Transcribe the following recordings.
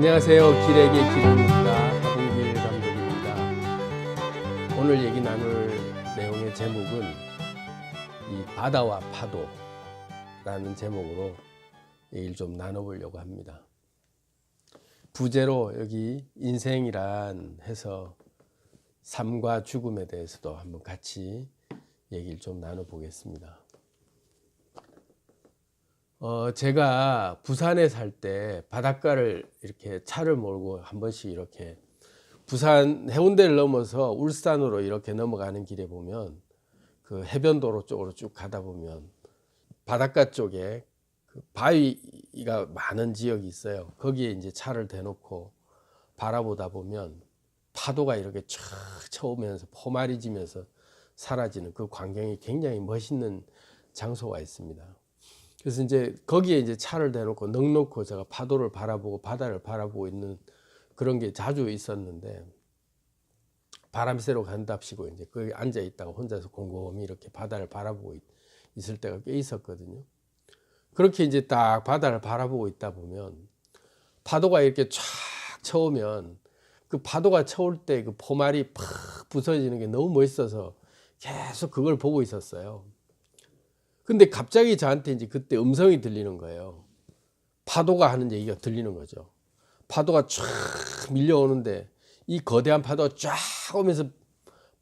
안녕하세요. 길에게 길입니다. 하봉길 감독입니다. 오늘 얘기 나눌 내용의 제목은 이 바다와 파도라는 제목으로 얘기를 좀 나눠보려고 합니다. 부제로 여기 인생이란 해서 삶과 죽음에 대해서도 한번 같이 얘기를 좀 나눠보겠습니다. 제가 부산에 살 때 바닷가를 이렇게 차를 몰고 한 번씩 이렇게 부산 해운대를 넘어서 울산으로 이렇게 넘어가는 길에 보면 그 해변도로 쪽으로 쭉 가다 보면 바닷가 쪽에 그 바위가 많은 지역이 있어요. 거기에 이제 차를 대놓고 바라보다 보면 파도가 이렇게 쫙 쳐오면서 포마리지면서 사라지는 그 광경이 굉장히 멋있는 장소가 있습니다. 그래서 이제 거기에 이제 차를 대놓고 넋놓고 제가 파도를 바라보고 바다를 바라보고 있는 그런 게 자주 있었는데, 바람 쐬러 간답시고 이제 거기 앉아 있다가 혼자서 곰곰이 이렇게 바다를 바라보고 있을 때가 꽤 있었거든요. 그렇게 이제 딱 바다를 바라보고 있다 보면 파도가 이렇게 쫙 쳐오면 그 파도가 쳐올 때 그 포말이 팍 부서지는 게 너무 멋있어서 계속 그걸 보고 있었어요. 근데 갑자기 저한테 이제 그때 음성이 들리는 거예요. 파도가 하는 얘기가 들리는 거죠. 파도가 쫙 밀려오는데 이 거대한 파도가 쫙 오면서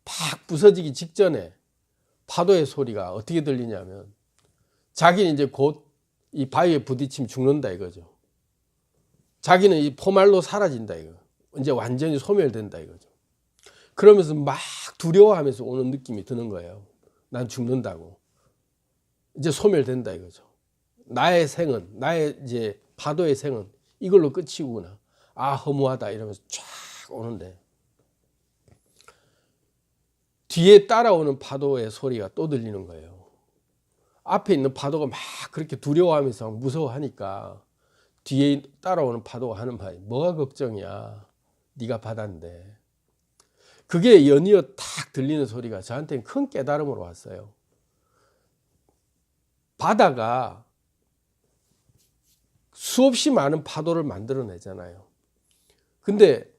팍 부서지기 직전에 파도의 소리가 어떻게 들리냐면, 자기는 이제 곧 이 바위에 부딪히면 죽는다 이거죠. 자기는 이 포말로 사라진다 이거. 이제 완전히 소멸된다 이거죠. 그러면서 막 두려워하면서 오는 느낌이 드는 거예요. 난 죽는다고. 이제 소멸된다 이거죠. 나의 생은, 나의 이제 파도의 생은 이걸로 끝이구나. 아, 허무하다 이러면서 쫙 오는데, 뒤에 따라오는 파도의 소리가 또 들리는 거예요. 앞에 있는 파도가 막 그렇게 두려워하면서 무서워하니까 뒤에 따라오는 파도가 하는 말이, 뭐가 걱정이야, 네가 바다인데. 그게 연이어 탁 들리는 소리가 저한테는 큰 깨달음으로 왔어요. 바다가 수없이 많은 파도를 만들어내잖아요. 근데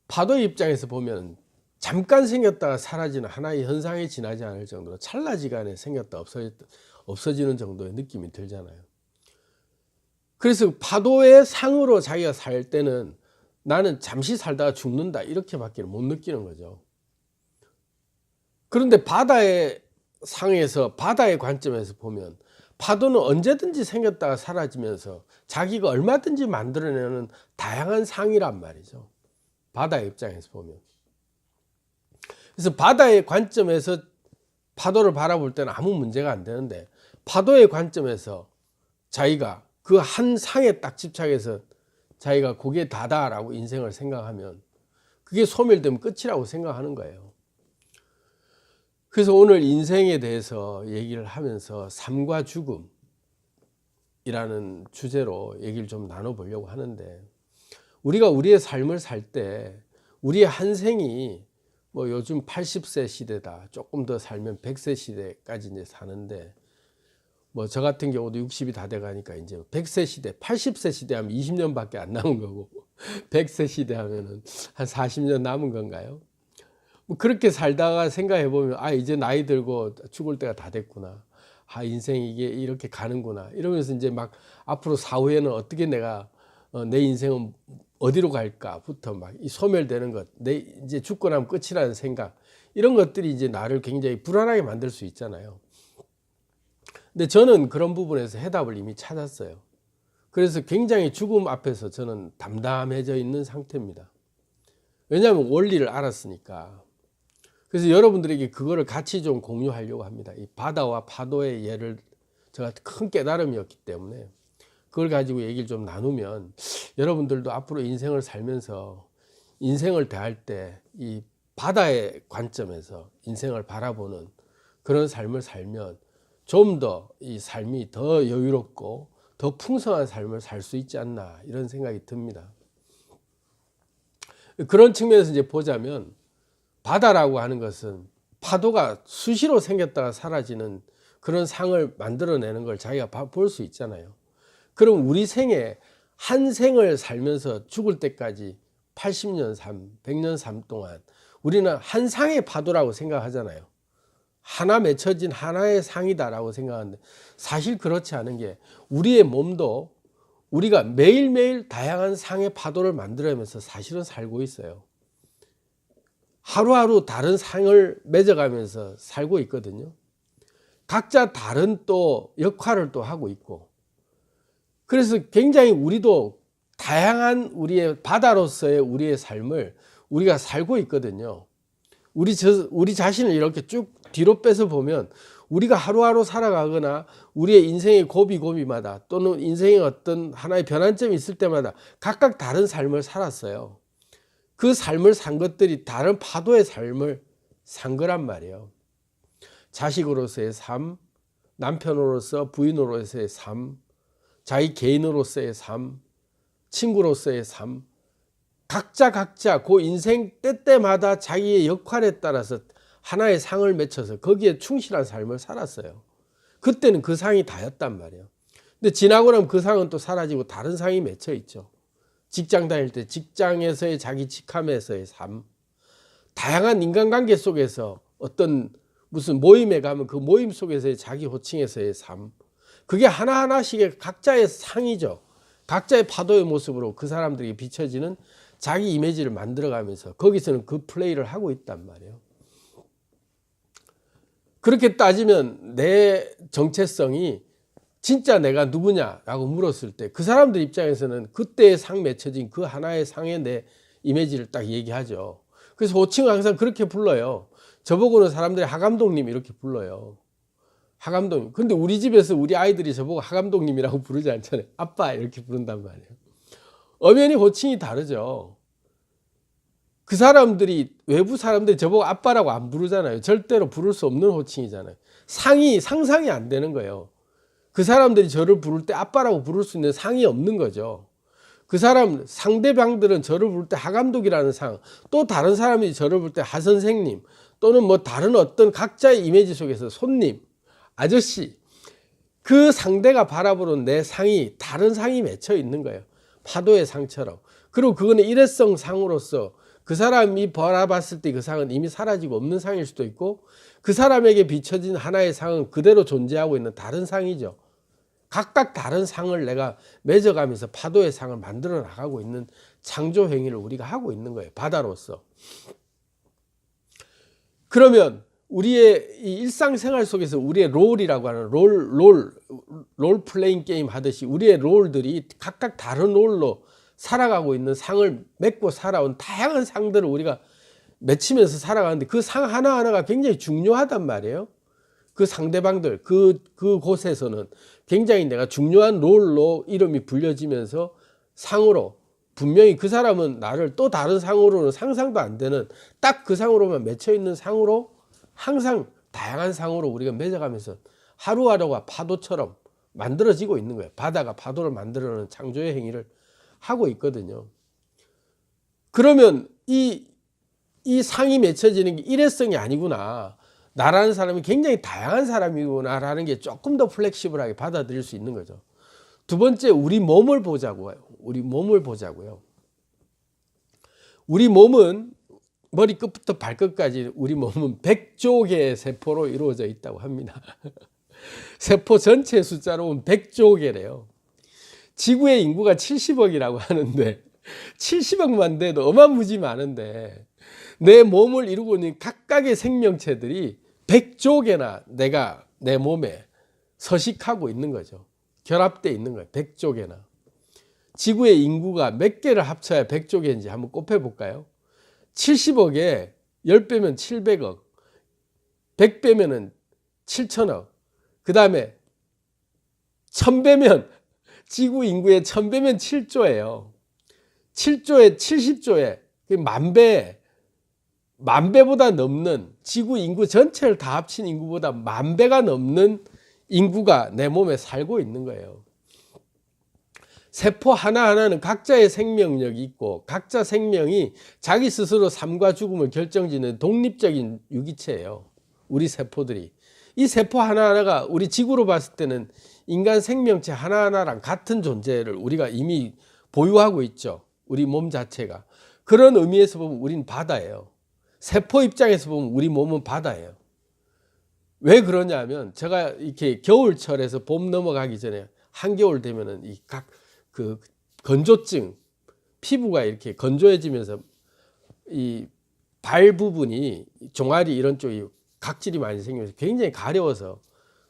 파도의 입장에서 보면 잠깐 생겼다가 사라지는 하나의 현상에 지나지 않을 정도로 찰나지간에 생겼다 없어지는 정도의 느낌이 들잖아요. 그래서 파도의 상으로 자기가 살 때는 나는 잠시 살다가 죽는다 이렇게밖에 못 느끼는 거죠. 그런데 바다의 상에서, 바다의 관점에서 보면 파도는 언제든지 생겼다가 사라지면서 자기가 얼마든지 만들어내는 다양한 상이란 말이죠. 바다의 입장에서 보면. 그래서 바다의 관점에서 파도를 바라볼 때는 아무 문제가 안 되는데, 파도의 관점에서 자기가 그 한 상에 딱 집착해서 자기가 거기에 다다라고 인생을 생각하면 그게 소멸되면 끝이라고 생각하는 거예요. 그래서 오늘 인생에 대해서 얘기를 하면서 삶과 죽음이라는 주제로 얘기를 좀 나눠보려고 하는데, 우리가 우리의 삶을 살 때 우리의 한 생이 뭐 요즘 80세 시대다, 조금 더 살면 100세 시대까지 이제 사는데, 뭐 저 같은 경우도 60이 다 돼가니까 이제 100세 시대, 80세 시대 하면 20년밖에 안 남은 거고 100세 시대 하면은 한 40년 남은 건가요? 뭐 그렇게 살다가 생각해 보면, 아, 이제 나이 들고 죽을 때가 다 됐구나. 아, 인생 이게 이렇게 가는구나. 이러면서 이제 막 앞으로 사후에는 어떻게 내가 내 인생은 어디로 갈까부터 막 이 소멸되는 것, 내 이제 죽고 나면 끝이라는 생각, 이런 것들이 이제 나를 굉장히 불안하게 만들 수 있잖아요. 근데 저는 그런 부분에서 해답을 이미 찾았어요. 그래서 굉장히 죽음 앞에서 저는 담담해져 있는 상태입니다. 왜냐하면 원리를 알았으니까. 그래서 여러분들에게 그거를 같이 좀 공유하려고 합니다. 이 바다와 파도의 예를, 제가 큰 깨달음이었기 때문에 그걸 가지고 얘기를 좀 나누면 여러분들도 앞으로 인생을 살면서 인생을 대할 때 이 바다의 관점에서 인생을 바라보는 그런 삶을 살면 좀 더 이 삶이 더 여유롭고 더 풍성한 삶을 살 수 있지 않나, 이런 생각이 듭니다. 그런 측면에서 이제 보자면, 바다라고 하는 것은 파도가 수시로 생겼다가 사라지는 그런 상을 만들어내는 걸 자기가 볼 수 있잖아요. 그럼 우리 생에 한 생을 살면서 죽을 때까지 80년 삶, 100년 삶 동안 우리는 한 상의 파도라고 생각하잖아요. 하나 맺혀진 하나의 상이다라고 생각하는데 사실 그렇지 않은 게 우리의 몸도 우리가 매일매일 다양한 상의 파도를 만들어내면서 사실은 살고 있어요. 하루하루 다른 상을 맺어가면서 살고 있거든요. 각자 다른 또 역할을 또 하고 있고, 그래서 굉장히 우리도 다양한 우리의 바다로서의 우리의 삶을 우리가 살고 있거든요. 우리 자신을 이렇게 쭉 뒤로 빼서 보면 우리가 하루하루 살아가거나 우리의 인생의 고비고비마다 또는 인생의 어떤 하나의 변환점이 있을 때마다 각각 다른 삶을 살았어요. 그 삶을 산 것들이 다른 파도의 삶을 산 거란 말이에요. 자식으로서의 삶, 남편으로서 부인으로서의 삶, 자기 개인으로서의 삶, 친구로서의 삶, 각자 그 인생 때때마다 자기의 역할에 따라서 하나의 상을 맺혀서 거기에 충실한 삶을 살았어요. 그때는 그 상이 다였단 말이에요. 근데 지나고 나면 그 상은 또 사라지고 다른 상이 맺혀 있죠. 직장 다닐 때 직장에서의 자기 직함에서의 삶, 다양한 인간관계 속에서 어떤 무슨 모임에 가면 그 모임 속에서의 자기 호칭에서의 삶, 그게 하나하나씩의 각자의 상이죠. 각자의 파도의 모습으로 그 사람들에게 비춰지는 자기 이미지를 만들어가면서 거기서는 그 플레이를 하고 있단 말이에요. 그렇게 따지면 내 정체성이 진짜 내가 누구냐라고 물었을 때 그 사람들 입장에서는 그때의 상 맺혀진 그 하나의 상의 내 이미지를 딱 얘기하죠. 그래서 호칭을 항상 그렇게 불러요. 저보고는 사람들이 하감독님 이렇게 불러요. 하감독님. 근데 우리 집에서 우리 아이들이 저보고 하감독님이라고 부르지 않잖아요. 아빠 이렇게 부른단 말이에요. 엄연히 호칭이 다르죠. 그 사람들이, 외부 사람들이 저보고 아빠라고 안 부르잖아요. 절대로 부를 수 없는 호칭이잖아요. 상상이 안 되는 거예요. 그 사람들이 저를 부를 때 아빠라고 부를 수 있는 상이 없는 거죠. 그 사람 상대방들은 저를 부를 때 하감독이라는 상, 또 다른 사람이 저를 부를 때 하선생님, 또는 뭐 다른 어떤 각자의 이미지 속에서 손님, 아저씨, 그 상대가 바라보는 내 상이 다른 상이 맺혀 있는 거예요. 파도의 상처럼. 그리고 그거는 일회성 상으로서 그 사람이 바라봤을 때 그 상은 이미 사라지고 없는 상일 수도 있고, 그 사람에게 비춰진 하나의 상은 그대로 존재하고 있는 다른 상이죠. 각각 다른 상을 내가 맺어가면서 파도의 상을 만들어 나가고 있는 창조 행위를 우리가 하고 있는 거예요. 바다로서. 그러면 우리의 이 일상생활 속에서 우리의 롤이라고 하는 롤 플레잉 게임 하듯이 우리의 롤들이 각각 다른 롤로 살아가고 있는 상을 맺고 살아온 다양한 상들을 우리가 맺히면서 살아가는데 그 상 하나하나가 굉장히 중요하단 말이에요. 그 상대방들, 그곳에서는 굉장히 내가 중요한 롤로 이름이 불려지면서 상으로 분명히 그 사람은 나를 또 다른 상으로는 상상도 안 되는 딱 그 상으로만 맺혀 있는 상으로 항상 다양한 상으로 우리가 맺어가면서 하루하루가 파도처럼 만들어지고 있는 거예요. 바다가 파도를 만들어내는 창조의 행위를 하고 있거든요. 그러면 이 상이 맺혀지는 게 일회성이 아니구나. 나라는 사람이 굉장히 다양한 사람이구나라는 게 조금 더 플렉시블하게 받아들일 수 있는 거죠. 두 번째, 우리 몸을 보자고요. 우리 몸을 보자고요. 우리 몸은 머리끝부터 발끝까지 우리 몸은 100조 개의 세포로 이루어져 있다고 합니다. 세포 전체 숫자로 보면 100조 개래요. 지구의 인구가 70억이라고 하는데 70억만 돼도 어마무지 많은데 내 몸을 이루고 있는 각각의 생명체들이 100조 개나 내가 내 몸에 서식하고 있는 거죠. 결합되어 있는 거예요. 100조 개나. 지구의 인구가 몇 개를 합쳐야 100조 개인지 한번 곱해볼까요? 70억에 10배면 700억, 100배면 7천억, 그 다음에 1000배면 지구 인구의 1000배면 7조예요. 7조에 70조에 만 배보다 넘는 지구 인구 전체를 다 합친 인구보다 10,000배가 넘는 인구가 내 몸에 살고 있는 거예요. 세포 하나하나는 각자의 생명력이 있고 각자 생명이 자기 스스로 삶과 죽음을 결정짓는 독립적인 유기체예요. 우리 세포들이. 이 세포 하나하나가 우리 지구로 봤을 때는 인간 생명체 하나하나랑 같은 존재를 우리가 이미 보유하고 있죠. 우리 몸 자체가. 그런 의미에서 보면 우린 바다예요. 세포 입장에서 보면 우리 몸은 바다예요. 왜 그러냐면 제가 이렇게 겨울철에서 봄 넘어가기 전에 한겨울 되면은 이 각 그 건조증, 피부가 이렇게 건조해지면서 이 발 부분이 종아리 이런 쪽이 각질이 많이 생기면서 굉장히 가려워서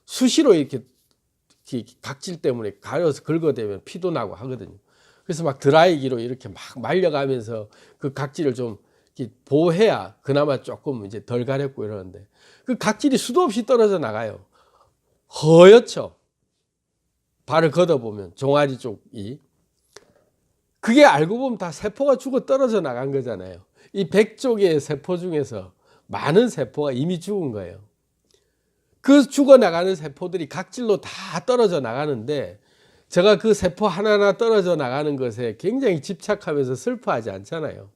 수시로 이렇게 각질 때문에 가려워서 긁어대면 피도 나고 하거든요. 그래서 막 드라이기로 이렇게 막 말려가면서 그 각질을 좀 이렇게 보호해야 그나마 조금 이제 덜 가렵고 이러는데 그 각질이 수도 없이 떨어져 나가요. 허옇죠. 발을 걷어보면 종아리 쪽이. 그게 알고 보면 다 세포가 죽어 떨어져 나간 거잖아요. 이 100쪽의 세포 중에서 많은 세포가 이미 죽은 거예요. 그 죽어나가는 세포들이 각질로 다 떨어져 나가는데 제가 그 세포 하나하나 떨어져 나가는 것에 굉장히 집착하면서 슬퍼하지 않잖아요.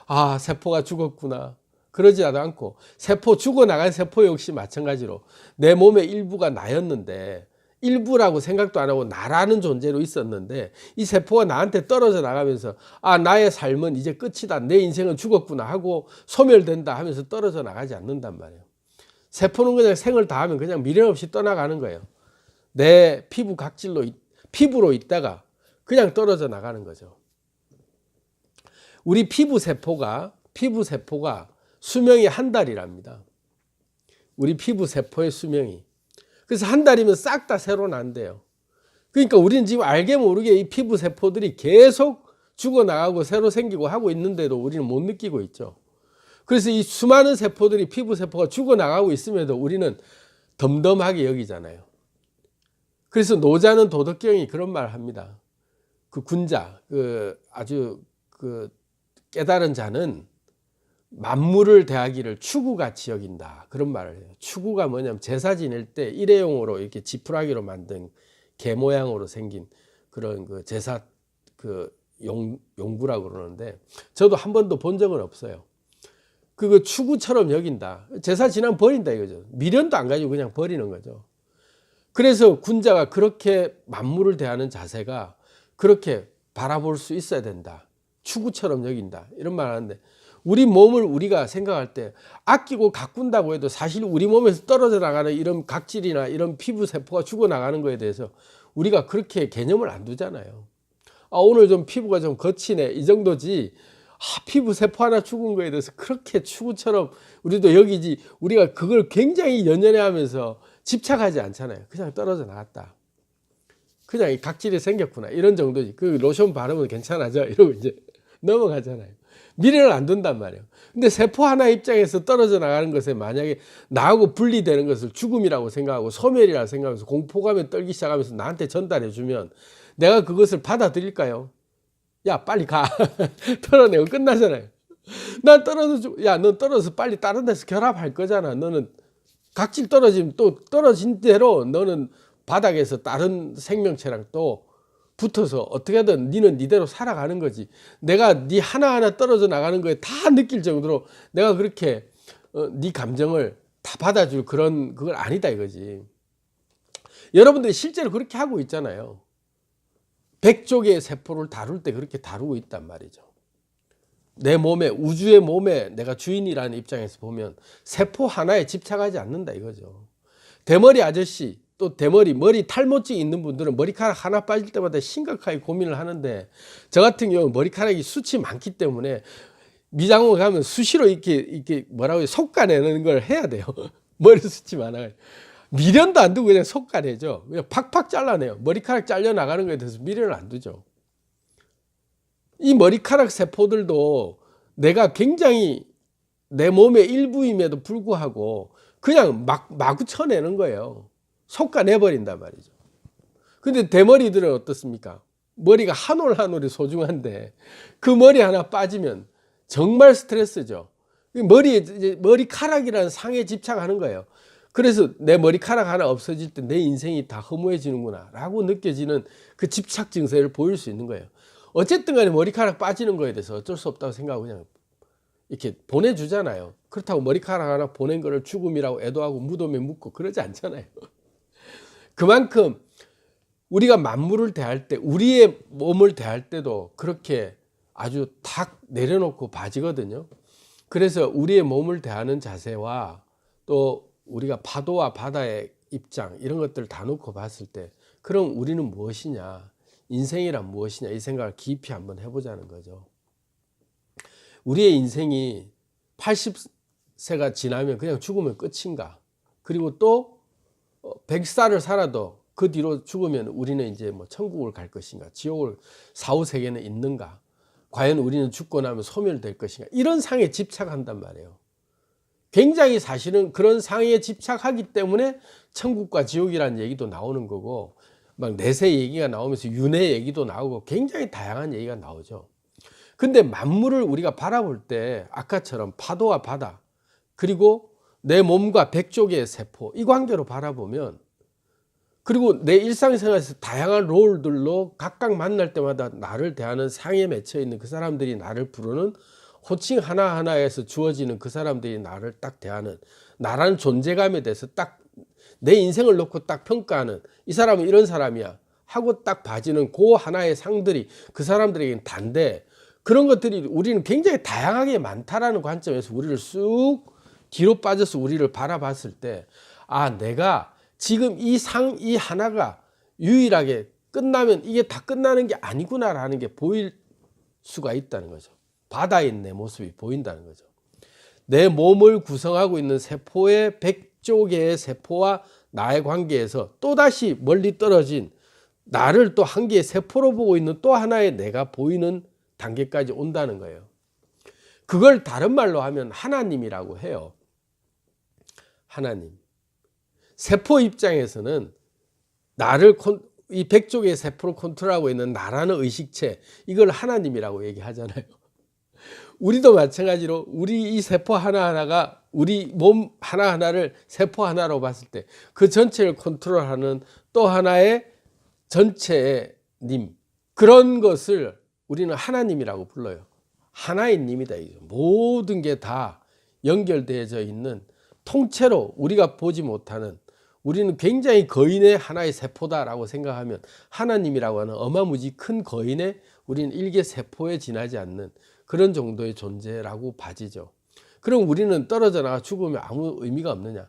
아, 세포가 죽었구나. 그러지 않고 세포 죽어나간 세포 역시 마찬가지로 내 몸의 일부가 나였는데 일부라고 생각도 안 하고 나라는 존재로 있었는데 이 세포가 나한테 떨어져 나가면서 아, 나의 삶은 이제 끝이다. 내 인생은 죽었구나 하고 소멸된다 하면서 떨어져 나가지 않는단 말이에요. 세포는 그냥 생을 다하면 그냥 미련 없이 떠나가는 거예요. 내 피부 각질로 피부로 있다가 그냥 떨어져 나가는 거죠. 우리 피부 세포가 수명이 한 달이랍니다. 우리 피부 세포의 수명이. 그래서 한 달이면 싹 다 새로 난대요. 그러니까 우리는 지금 알게 모르게 이 피부 세포들이 계속 죽어나가고 새로 생기고 하고 있는데도 우리는 못 느끼고 있죠. 그래서 이 수많은 세포들이 피부 세포가 죽어나가고 있음에도 우리는 덤덤하게 여기잖아요. 그래서 노자는 도덕경이 그런 말을 합니다. 그 군자, 아주 깨달은 자는 만물을 대하기를 추구같이 여긴다. 그런 말을 해요. 추구가 뭐냐면 제사 지낼 때 일회용으로 이렇게 지푸라기로 만든 개 모양으로 생긴 그런 그 제사 용구라고 그러는데 저도 한 번도 본 적은 없어요. 그거 추구처럼 여긴다. 제사 지나면 버린다 이거죠. 미련도 안 가지고 그냥 버리는 거죠. 그래서 군자가 그렇게 만물을 대하는 자세가 그렇게 바라볼 수 있어야 된다. 추구처럼 여긴다. 이런 말 하는데 우리 몸을 우리가 생각할 때 아끼고 가꾼다고 해도 사실 우리 몸에서 떨어져 나가는 이런 각질이나 이런 피부 세포가 죽어나가는 거에 대해서 우리가 그렇게 개념을 안 두잖아요. 아, 오늘 좀 피부가 좀 거치네 이 정도지 피부 세포 하나 죽은 거에 대해서 그렇게 추구처럼 우리도 여기지 우리가 그걸 굉장히 연연해 하면서 집착하지 않잖아요. 그냥 떨어져 나갔다. 그냥 이 각질이 생겼구나 이런 정도지. 그 로션 바르면 괜찮아져 이러고 이제 넘어가잖아요. 미련을 안 둔단 말이에요. 근데 세포 하나 입장에서 떨어져 나가는 것에 만약에 나하고 분리되는 것을 죽음이라고 생각하고 소멸이라고 생각하면서 공포감에 떨기 시작하면서 나한테 전달해 주면 내가 그것을 받아들일까요? 야, 빨리 가. 털어내고 끝나잖아요. 난 야, 너 떨어져서 빨리 다른 데서 결합할 거잖아. 너는 각질 떨어지면 또 떨어진 대로 너는 바닥에서 다른 생명체랑 또 붙어서 어떻게든 니는 니대로 살아가는 거지. 내가 니 하나하나 떨어져 나가는 거에 다 느낄 정도로 내가 그렇게 니 감정을 다 받아줄 그걸 아니다 이거지. 여러분들이 실제로 그렇게 하고 있잖아요. 100쪽의 세포를 다룰 때 그렇게 다루고 있단 말이죠. 내 몸에 우주의 몸에 내가 주인이라는 입장에서 보면 세포 하나에 집착하지 않는다 이거죠. 대머리 아저씨 또 머리 탈모증이 있는 분들은 머리카락 하나 빠질 때마다 심각하게 고민을 하는데 저 같은 경우는 머리카락이 숱이 많기 때문에 미장원 가면 수시로 이렇게 뭐라고 해요? 솎아내는 걸 해야 돼요. 머리 숱이 많아요. 미련도 안 두고 그냥 솎아내죠. 그냥 팍팍 잘라내요. 머리카락 잘려 나가는 거에 대해서 미련을 안 두죠. 이 머리카락 세포들도 내가 굉장히 내 몸의 일부임에도 불구하고 그냥 마구 쳐내는 거예요. 솎아내버린단 말이죠. 근데 대머리들은 어떻습니까? 머리가 한 올 한 올이 소중한데 그 머리 하나 빠지면 정말 스트레스죠. 머리카락이라는 상에 집착하는 거예요. 그래서 내 머리카락 하나 없어질 때 내 인생이 다 허무해지는구나 라고 느껴지는 그 집착 증세를 보일 수 있는 거예요. 어쨌든 간에 머리카락 빠지는 거에 대해서 어쩔 수 없다고 생각하고 그냥 이렇게 보내주잖아요. 그렇다고 머리카락 하나 보낸 거를 죽음이라고 애도하고 무덤에 묻고 그러지 않잖아요. 그만큼 우리가 만물을 대할 때, 우리의 몸을 대할 때도 그렇게 아주 탁 내려놓고 봐지거든요. 그래서 우리의 몸을 대하는 자세와 또 우리가 파도와 바다의 입장 이런 것들을 다 놓고 봤을 때 그럼 우리는 무엇이냐, 인생이란 무엇이냐 이 생각을 깊이 한번 해보자는 거죠. 우리의 인생이 80세가 지나면 그냥 죽으면 끝인가? 그리고 또 100살을 살아도 그 뒤로 죽으면 우리는 이제 뭐 천국을 갈 것인가? 지옥을 사후 세계는 있는가? 과연 우리는 죽고 나면 소멸될 것인가? 이런 상에 집착한단 말이에요. 굉장히 사실은 그런 상에 집착하기 때문에 천국과 지옥이라는 얘기도 나오는 거고 막 내세 얘기가 나오면서 윤회 얘기도 나오고 굉장히 다양한 얘기가 나오죠. 근데 만물을 우리가 바라볼 때 아까처럼 파도와 바다 그리고 내 몸과 백조개의 세포 이 관계로 바라보면 그리고 내 일상생활에서 다양한 롤들로 각각 만날 때마다 나를 대하는 상에 맺혀 있는 그 사람들이 나를 부르는 호칭 하나하나에서 주어지는 그 사람들이 나를 딱 대하는 나라는 존재감에 대해서 딱 내 인생을 놓고 딱 평가하는 이 사람은 이런 사람이야 하고 딱 봐지는 그 하나의 상들이 그 사람들에게는 단데 그런 것들이 우리는 굉장히 다양하게 많다라는 관점에서 우리를 쑥 뒤로 빠져서 우리를 바라봤을 때 아, 내가 지금 이 상 이 하나가 유일하게 끝나면 이게 다 끝나는 게 아니구나라는 게 보일 수가 있다는 거죠. 바다에 있는 내 모습이 보인다는 거죠. 내 몸을 구성하고 있는 세포의 100조 개의 세포와 나의 관계에서 또다시 멀리 떨어진 나를 또 한 개의 세포로 보고 있는 또 하나의 내가 보이는 단계까지 온다는 거예요. 그걸 다른 말로 하면 하나님이라고 해요. 하나님. 세포 입장에서는 나를 이 100조 개의 세포를 컨트롤하고 있는 나라는 의식체 이걸 하나님이라고 얘기하잖아요. 우리도 마찬가지로 우리 이 세포 하나하나가 우리 몸 하나하나를 세포 하나로 봤을 때 그 전체를 컨트롤하는 또 하나의 전체의 님 그런 것을 우리는 하나님이라고 불러요. 하나의 님이다. 모든 게 다 연결되어져 있는 통째로 우리가 보지 못하는 우리는 굉장히 거인의 하나의 세포다라고 생각하면 하나님이라고 하는 어마무지 큰 거인의 우리는 일개 세포에 지나지 않는 그런 정도의 존재라고 봐지죠. 그럼 우리는 떨어져 나가 죽으면 아무 의미가 없느냐?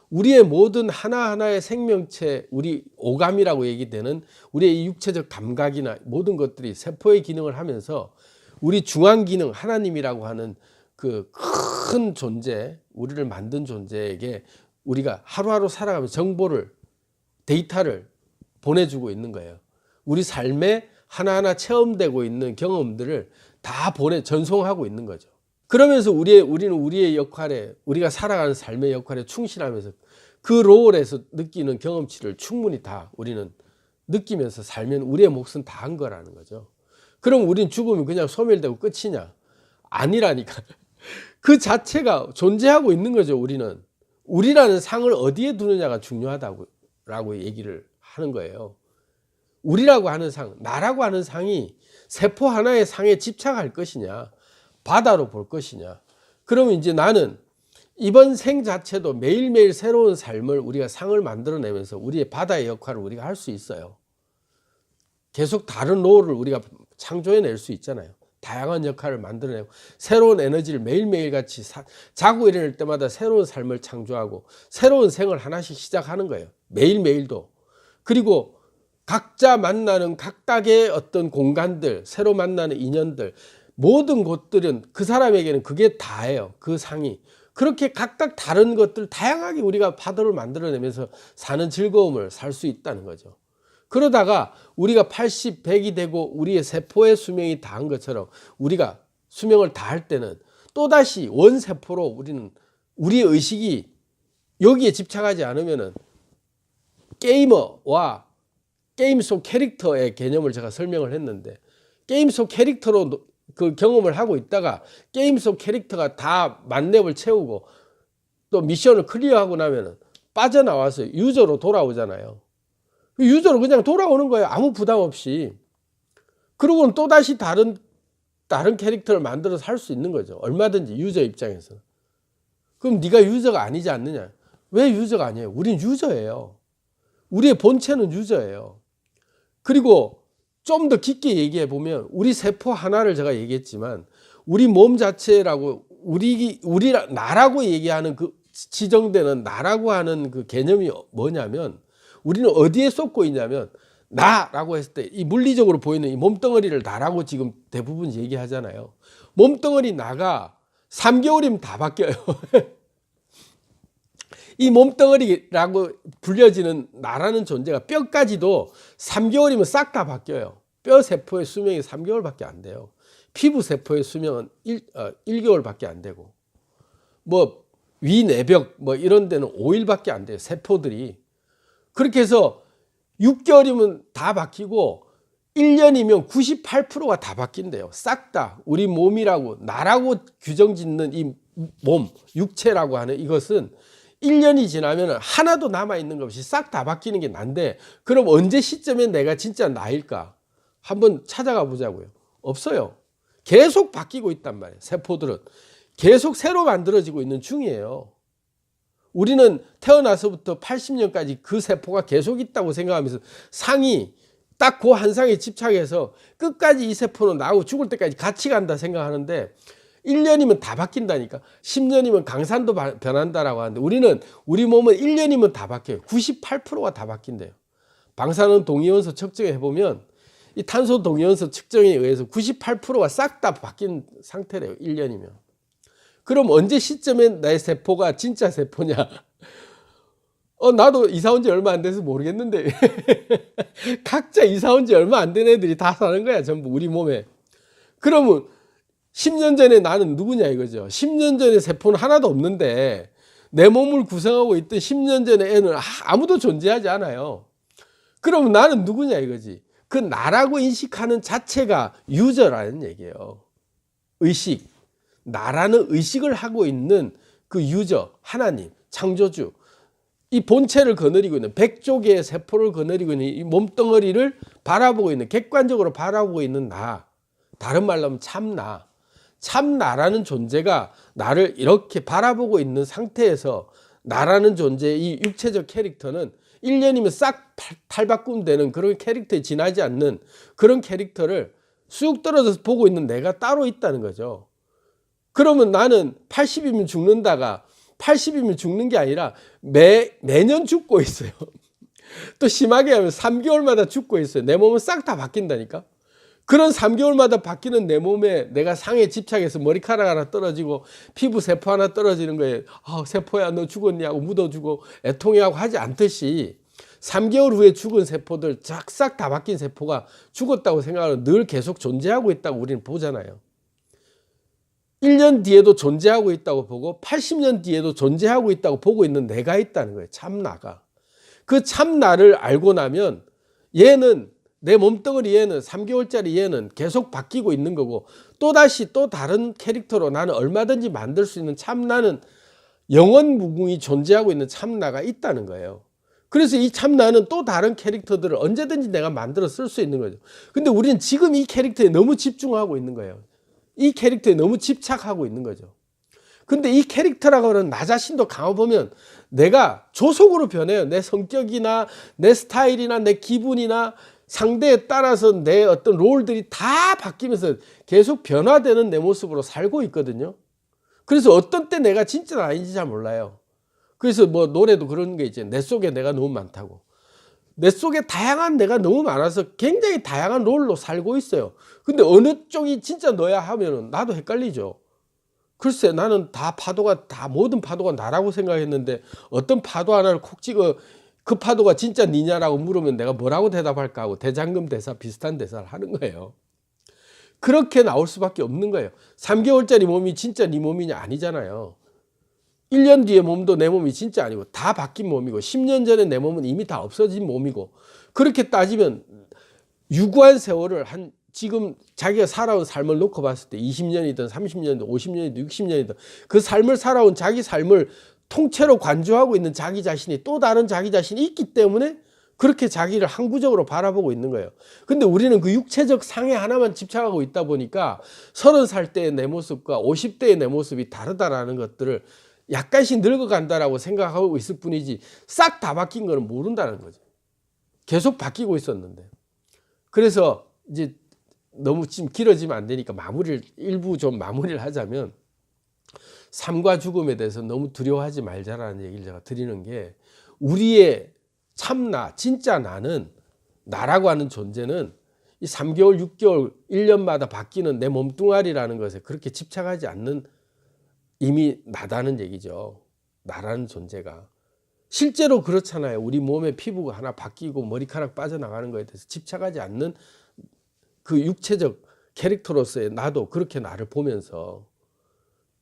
우리의 모든 하나하나의 생명체, 우리 오감이라고 얘기되는 우리의 육체적 감각이나 모든 것들이 세포의 기능을 하면서 우리 중앙 기능, 하나님이라고 하는 그 큰 존재, 우리를 만든 존재에게 우리가 하루하루 살아가면서 정보를, 데이터를 보내주고 있는 거예요. 우리 삶에 하나하나 체험되고 있는 경험들을 다 전송하고 있는 거죠. 그러면서 우리는 우리의 역할에, 우리가 살아가는 삶의 역할에 충실하면서 그 롤에서 느끼는 경험치를 충분히 다 우리는 느끼면서 살면 우리의 몫은 다 한 거라는 거죠. 그럼 우리는 죽으면 그냥 소멸되고 끝이냐? 아니라니까. 그 자체가 존재하고 있는 거죠. 우리라는 상을 어디에 두느냐가 중요하다고 얘기를 하는 거예요. 우리라고 하는 상, 나라고 하는 상이 세포 하나의 상에 집착할 것이냐, 바다로 볼 것이냐. 그러면 이제 나는 이번 생 자체도 매일매일 새로운 삶을 우리가 상을 만들어내면서 우리의 바다의 역할을 우리가 할 수 있어요. 계속 다른 롤을 우리가 창조해낼 수 있잖아요. 다양한 역할을 만들어내고 새로운 에너지를 매일매일 같이 자고 일어날 때마다 새로운 삶을 창조하고 새로운 생을 하나씩 시작하는 거예요. 매일매일도. 그리고 각자 만나는 각각의 어떤 공간들, 새로 만나는 인연들, 모든 곳들은 그 사람에게는 그게 다예요. 그 상이. 그렇게 각각 다른 것들 다양하게 우리가 파도를 만들어내면서 사는 즐거움을 살 수 있다는 거죠. 그러다가 우리가 80, 100이 되고 우리의 세포의 수명이 다한 것처럼 우리가 수명을 다할 때는 또다시 원세포로 우리는 우리의 의식이 여기에 집착하지 않으면은 게이머와 게임 속 캐릭터의 개념을 제가 설명을 했는데 게임 속 캐릭터로 그 경험을 하고 있다가 게임 속 캐릭터가 다 만렙을 채우고 또 미션을 클리어하고 나면은 빠져나와서 유저로 돌아오잖아요. 유저로 그냥 돌아오는 거예요. 아무 부담 없이. 그러고는 또다시 다른 캐릭터를 만들어서 할 수 있는 거죠. 얼마든지 유저 입장에서. 그럼 네가 유저가 아니지 않느냐? 왜 유저가 아니에요? 우린 유저예요. 우리의 본체는 유저예요. 그리고 좀 더 깊게 얘기해 보면 우리 세포 하나를 제가 얘기했지만 우리 몸 자체라고 나라고 얘기하는 그 지정되는 나라고 하는 그 개념이 뭐냐면 우리는 어디에 쏟고 있냐면 나라고 했을 때 이 물리적으로 보이는 이 몸덩어리를 나라고 지금 대부분 얘기하잖아요. 몸덩어리 나가 3개월이면 다 바뀌어요. 이 몸덩어리라고 불려지는 나라는 존재가 뼈까지도 3개월이면 싹 다 바뀌어요. 뼈 세포의 수명이 3개월밖에 안 돼요. 피부 세포의 수명은 1개월밖에 안 되고 뭐 위내벽 뭐 이런 데는 5일밖에 안 돼요. 세포들이. 그렇게 해서 6개월이면 다 바뀌고 1년이면 98%가 다 바뀐대요. 싹 다. 우리 몸이라고 나라고 규정짓는 이 몸, 육체라고 하는 이것은 1년이 지나면 하나도 남아있는 것 없이 싹 다 바뀌는 게 난데 그럼 언제 시점에 내가 진짜 나일까? 한번 찾아가 보자고요. 없어요. 계속 바뀌고 있단 말이에요. 세포들은. 계속 새로 만들어지고 있는 중이에요. 우리는 태어나서부터 80년까지 그 세포가 계속 있다고 생각하면서 상이 딱 그 한 상에 집착해서 끝까지 이 세포는 나하고 죽을 때까지 같이 간다 생각하는데 1년이면 다 바뀐다니까. 10년이면 강산도 변한다라고 하는데 우리 몸은 1년이면 다 바뀌어요. 98%가 다 바뀐대요. 방사능 동위원소 측정해 보면 이 탄소 동위원소 측정에 의해서 98%가 싹 다 바뀐 상태래요. 1년이면. 그럼 언제 시점에 내 세포가 진짜 세포냐? 나도 이사 온 지 얼마 안 돼서 모르겠는데 각자 이사 온 지 얼마 안 된 애들이 다 사는 거야. 전부 우리 몸에. 그러면 10년 전에 나는 누구냐 이거죠. 10년 전에 세포는 하나도 없는데 내 몸을 구성하고 있던 10년 전에 애는 아무도 존재하지 않아요. 그러면 나는 누구냐 이거지. 그 나라고 인식하는 자체가 유저라는 얘기예요. 의식. 나라는 의식을 하고 있는 그 유저, 하나님, 창조주. 이 본체를 거느리고 있는 100조 개의 세포를 거느리고 있는 이 몸덩어리를 바라보고 있는, 객관적으로 바라보고 있는 나. 다른 말로 하면 참나. 참나라는 존재가 나를 이렇게 바라보고 있는 상태에서 나라는 존재의 이 육체적 캐릭터는 1년이면 싹 탈바꿈 되는 그런 캐릭터에 지나지 않는 그런 캐릭터를 쑥 떨어져서 보고 있는 내가 따로 있다는 거죠. 그러면 나는 80이면 죽는다가 80이면 죽는 게 아니라 매년 죽고 있어요. 또 심하게 하면 3개월마다 죽고 있어요. 내 몸은 싹 다 바뀐다니까. 그런 3개월마다 바뀌는 내 몸에 내가 상에 집착해서 머리카락 하나 떨어지고 피부 세포 하나 떨어지는 거에 세포야 너 죽었냐고 묻어주고 애통해하고 하지 않듯이 3개월 후에 죽은 세포들 싹 다 바뀐 세포가 죽었다고 생각하면 늘 계속 존재하고 있다고 우리는 보잖아요. 1년 뒤에도 존재하고 있다고 보고 80년 뒤에도 존재하고 있다고 보고 있는 내가 있다는 거예요. 참나가. 그 참나를 알고 나면 얘는 내 몸덩어리 얘는 3개월짜리 얘는 계속 바뀌고 있는 거고 또다시 또 다른 캐릭터로 나는 얼마든지 만들 수 있는 참나는 영원 무궁히 존재하고 있는 참나가 있다는 거예요. 그래서 이 참나는 또 다른 캐릭터들을 언제든지 내가 만들어 쓸 수 있는 거죠. 근데 우리는 지금 이 캐릭터에 너무 집중하고 있는 거예요. 이 캐릭터에 너무 집착하고 있는 거죠. 근데 이 캐릭터라고 하는 나 자신도 가보면 내가 조속으로 변해요. 내 성격이나 내 스타일이나 내 기분이나 상대에 따라서 내 어떤 롤들이 다 바뀌면서 계속 변화되는 내 모습으로 살고 있거든요. 그래서 어떤 때 내가 진짜 아닌지 잘 몰라요. 그래서 뭐 노래도 그런 게 있죠. 내 속에 내가 너무 많다고. 내 속에 다양한 내가 너무 많아서 굉장히 다양한 롤로 살고 있어요. 근데 어느 쪽이 진짜 너야 하면은 나도 헷갈리죠. 글쎄 나는 모든 파도가 나라고 생각했는데 어떤 파도 하나를 콕 찍어 그 파도가 진짜 니냐라고 물으면 내가 뭐라고 대답할까 하고 대장금 대사 비슷한 대사를 하는 거예요. 그렇게 나올 수밖에 없는 거예요. 3개월짜리 몸이 진짜 네 몸이냐 아니잖아요. 1년 뒤에 몸도 내 몸이 진짜 아니고 다 바뀐 몸이고 10년 전에 내 몸은 이미 다 없어진 몸이고 그렇게 따지면 유구한 세월을 지금 자기가 살아온 삶을 놓고 봤을 때 20년이든 30년이든 50년이든 60년이든 그 삶을 살아온 자기 삶을 통째로 관조하고 있는 자기 자신이 또 다른 자기 자신이 있기 때문에 그렇게 자기를 항구적으로 바라보고 있는 거예요. 근데 우리는 그 육체적 상해 하나만 집착하고 있다 보니까 30살 때의 내 모습과 50대의 내 모습이 다르다라는 것들을 약간씩 늙어간다라고 생각하고 있을 뿐이지 싹 다 바뀐 거는 모른다는 거죠. 계속 바뀌고 있었는데. 그래서 이제 너무 지금 길어지면 안 되니까 일부 좀 마무리를 하자면, 삶과 죽음에 대해서 너무 두려워하지 말자라는 얘기를 제가 드리는 게, 우리의 참나, 진짜 나라고 하는 존재는 이 3개월, 6개월, 1년마다 바뀌는 내 몸뚱아리라는 것에 그렇게 집착하지 않는, 이미 나다는 얘기죠. 나라는 존재가. 실제로 그렇잖아요. 우리 몸의 피부가 하나 바뀌고 머리카락 빠져나가는 것에 대해서 집착하지 않는 그 육체적 캐릭터로서의 나도 그렇게 나를 보면서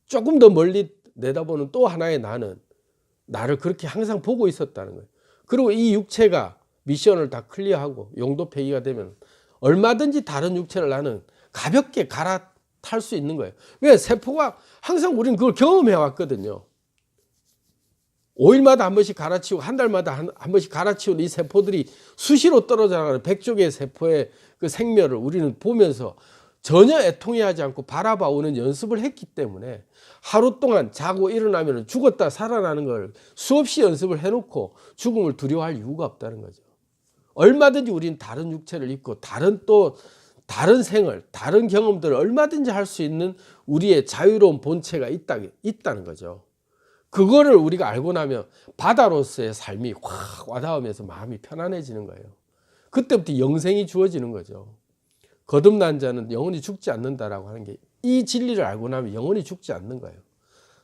조금 더 멀리 내다보는 또 하나의 나를 그렇게 항상 보고 있었다는 거예요. 그리고 이 육체가 미션을 다 클리어하고 용도 폐기가 되면 얼마든지 다른 육체를 나는 가볍게 갈아탈 수 있는 거예요. 왜? 세포가 항상 우리는 그걸 경험해 왔거든요. 5일마다 한 번씩 갈아치우고 한 달마다 한 번씩 갈아치우는 이 세포들이 수시로 떨어져 나가는 100조 개의 세포의 그 생멸을 우리는 보면서 전혀 애통해하지 않고 바라봐 오는 연습을 했기 때문에, 하루 동안 자고 일어나면 죽었다 살아나는 걸 수없이 연습을 해놓고 죽음을 두려워할 이유가 없다는 거죠. 얼마든지 우리는 다른 육체를 입고 다른 생을, 다른 경험들을 얼마든지 할 수 있는 우리의 자유로운 본체가 있다는 거죠. 그거를 우리가 알고 나면 바다로서의 삶이 확 와닿으면서 마음이 편안해지는 거예요. 그때부터 영생이 주어지는 거죠. 거듭난 자는 영원히 죽지 않는다라고 하는 게, 이 진리를 알고 나면 영원히 죽지 않는 거예요.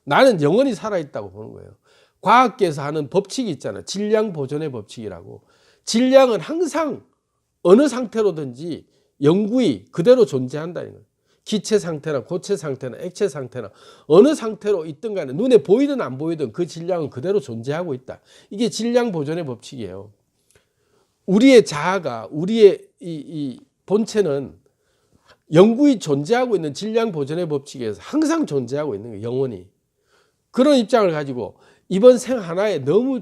나는 영원히 살아있다고 보는 거예요. 과학계에서 하는 법칙이 있잖아요. 질량 보존의 법칙이라고. 질량은 항상 어느 상태로든지 영구히 그대로 존재한다는 거예요. 기체 상태나 고체 상태나 액체 상태나 어느 상태로 있든 간에 눈에 보이든 안 보이든 그 질량은 그대로 존재하고 있다. 이게 질량 보존의 법칙이에요. 우리의 자아가, 우리의 이 본체는 영구히 존재하고 있는 질량 보존의 법칙에서 항상 존재하고 있는 거예요. 영원히. 그런 입장을 가지고 이번 생 하나에 너무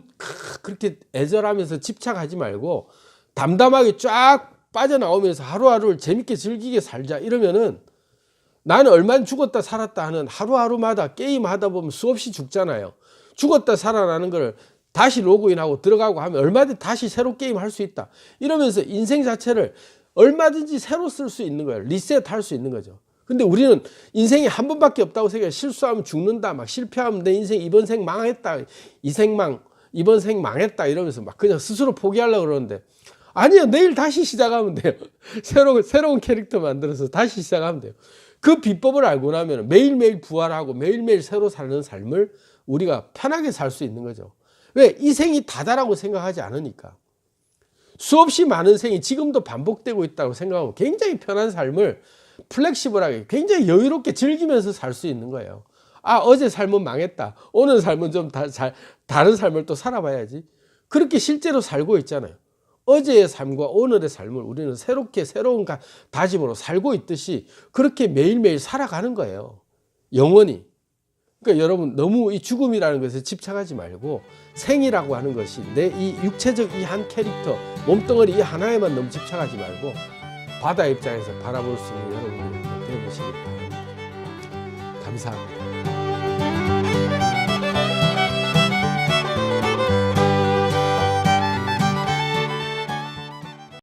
그렇게 애절하면서 집착하지 말고 담담하게 쫙 빠져나오면서 하루하루를 재밌게 즐기게 살자, 이러면은, 나는 얼마나 죽었다 살았다 하는 하루하루마다 게임하다 보면 수없이 죽잖아요. 죽었다 살아나는 걸 다시 로그인하고 들어가고 하면 얼마든지 다시 새로 게임할 수 있다. 이러면서 인생 자체를 얼마든지 새로 쓸 수 있는 거예요. 리셋할 수 있는 거죠. 근데 우리는 인생이 한 번밖에 없다고 생각해. 실수하면 죽는다, 막 실패하면 내 인생 이번 생 망했다, 이번 생 망했다 이러면서 막 그냥 스스로 포기하려고 그러는데, 아니요, 내일 다시 시작하면 돼요. 새로운 캐릭터 만들어서 다시 시작하면 돼요. 그 비법을 알고 나면 매일매일 부활하고 매일매일 새로 사는 삶을 우리가 편하게 살 수 있는 거죠. 왜? 이 생이 다다라고 생각하지 않으니까. 수없이 많은 생이 지금도 반복되고 있다고 생각하면 굉장히 편한 삶을 플렉시블하게 굉장히 여유롭게 즐기면서 살 수 있는 거예요. 아, 어제 삶은 망했다, 오늘 삶은 좀 다른 삶을 또 살아봐야지. 그렇게 실제로 살고 있잖아요. 어제의 삶과 오늘의 삶을 우리는 새롭게 새로운 다짐으로 살고 있듯이 그렇게 매일매일 살아가는 거예요. 영원히. 그러니까 여러분, 너무 이 죽음이라는 것에 집착하지 말고 생이라고 하는 것이 내 이 육체적 이 한 캐릭터, 몸뚱어리 이 하나에만 너무 집착하지 말고 바다 입장에서 바라볼 수 있는 여러분들이 되어보시기 바랍니다. 감사합니다.